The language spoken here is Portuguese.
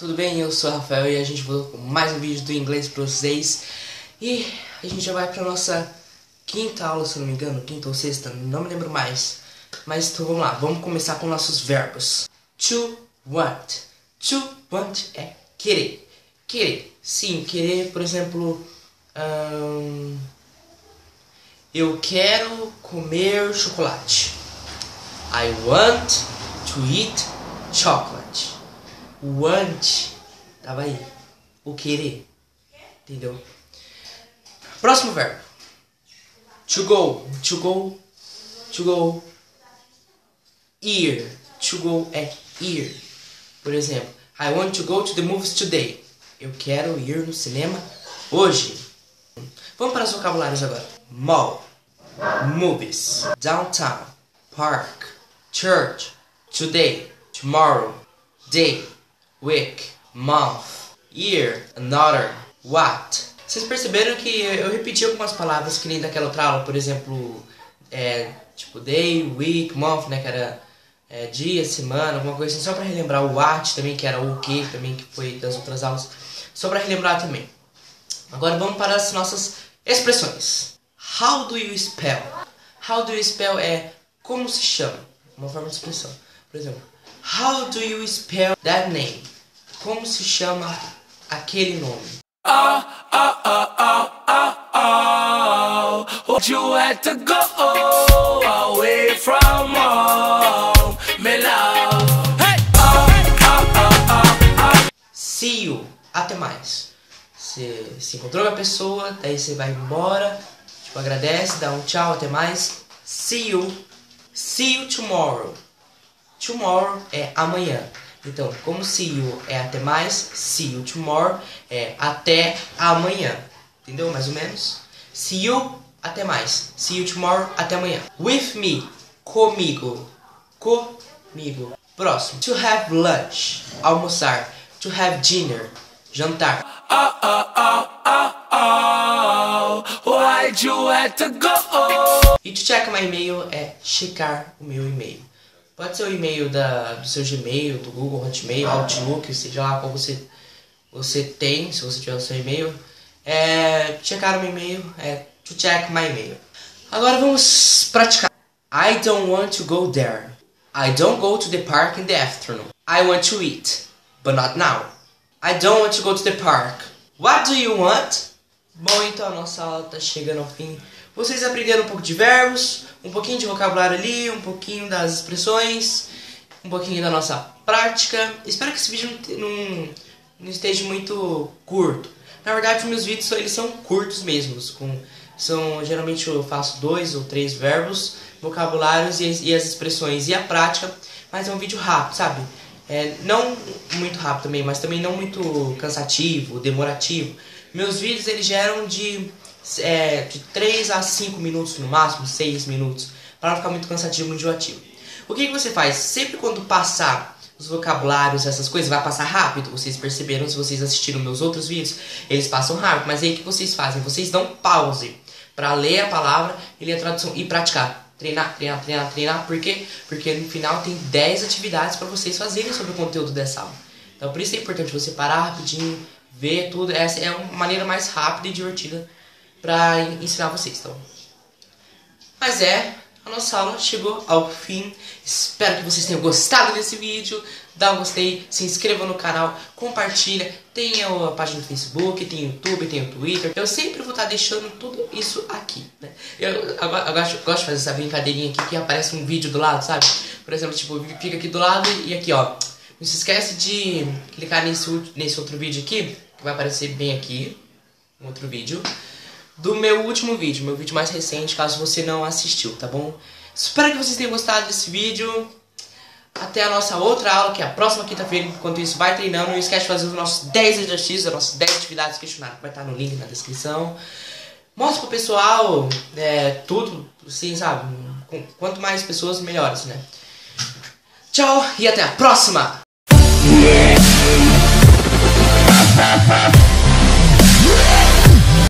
tudo bem? Eu sou o Rafael e a gente voltou com mais um vídeo do inglês para vocês. E a gente já vai para nossa quinta aula, se não me engano, quinta ou sexta, não me lembro mais. Mas então vamos lá, vamos começar com nossos verbos. To want. To want é querer. Querer, sim, querer, por exemplo, eu quero comer chocolate. I want to eat chocolate. Want, tava aí, o querer, entendeu? Próximo verbo. To go, to go, to go. Ir, to go é ir. Por exemplo, I want to go to the movies today. Eu quero ir no cinema hoje. Vamos para os vocabulários agora. Mall, movies, downtown, park, church, today, tomorrow, day, week, month, year, another, what. Vocês perceberam que eu repeti algumas palavras que nem daquela outra aula, por exemplo, tipo day, week, month, né, que era dia, semana, alguma coisa assim, só para relembrar o what também, que era o que também, que foi das outras aulas, só para relembrar também. Agora vamos para as nossas expressões. How do you spell? How do you spell é como se chama, uma forma de expressão. Por exemplo, how do you spell that name? Como se chama aquele nome? You had to go away from home, me love. Hey! See you, até mais. Você se encontrou com a pessoa, daí você vai embora, tipo, agradece, dá um tchau, até mais. See you tomorrow. Tomorrow é amanhã. Então, como see you é até mais, see you tomorrow é até amanhã. Entendeu? Mais ou menos. See you, até mais. See you tomorrow, até amanhã. With me, comigo. Comigo. Próximo. To have lunch, almoçar. To have dinner, jantar. Why'd you have to go? E to check my email é checar o meu e-mail. Pode ser o e-mail do seu Gmail, do Google, Hotmail, Outlook, seja lá qual você tem, se você tiver o seu e-mail. Checar o meu e-mail é to check my email. Agora vamos praticar. I don't want to go there. I don't go to the park in the afternoon. I want to eat, but not now. I don't want to go to the park. What do you want? Bom, então a nossa aula está chegando ao fim. Vocês aprenderam um pouco de verbos, um pouquinho de vocabulário ali, um pouquinho das expressões, um pouquinho da nossa prática. Espero que esse vídeo não esteja muito curto. Na verdade, os meus vídeos eles são curtos mesmo. Geralmente eu faço 2 ou 3 verbos, vocabulários e as expressões e a prática, mas é um vídeo rápido, sabe? Não muito rápido também, mas também não muito cansativo, demorativo. Meus vídeos eles geram de 3 a 5 minutos no máximo, 6 minutos, para não ficar muito cansativo, muito enjoativo. O que você faz? Sempre quando passar os vocabulários, essas coisas, vai passar rápido. Vocês perceberam, se vocês assistiram meus outros vídeos, eles passam rápido. Mas aí o que vocês fazem? Vocês dão pause para ler a palavra e ler a tradução e praticar. Treinar, treinar, treinar, treinar. Por quê? Porque no final tem 10 atividades para vocês fazerem sobre o conteúdo dessa aula. Então por isso é importante você parar rapidinho, ver tudo. Essa é uma maneira mais rápida e divertida para ensinar vocês. Então. Mas a nossa aula chegou ao fim. Espero que vocês tenham gostado desse vídeo. Dá um gostei, se inscreva no canal, compartilha. Tem a página do Facebook, tem o YouTube, tem o Twitter. Eu sempre vou estar deixando tudo isso aqui, né? Eu gosto de fazer essa brincadeirinha aqui que aparece um vídeo do lado, sabe? Por exemplo, tipo, fica aqui do lado e aqui, ó. Não se esquece de clicar nesse outro vídeo aqui, que vai aparecer bem aqui, um outro vídeo do meu último vídeo, meu vídeo mais recente, caso você não assistiu, tá bom? Espero que vocês tenham gostado desse vídeo. Até a nossa outra aula, que é a próxima quinta-feira. Enquanto isso, vai treinando. Não esquece de fazer os nossos 10 exercícios, as nossas 10 atividades questionárias, que vai estar no link na descrição. Mostra pro pessoal tudo, assim, sabe? Quanto mais pessoas, melhor, assim, né? Tchau e até a próxima!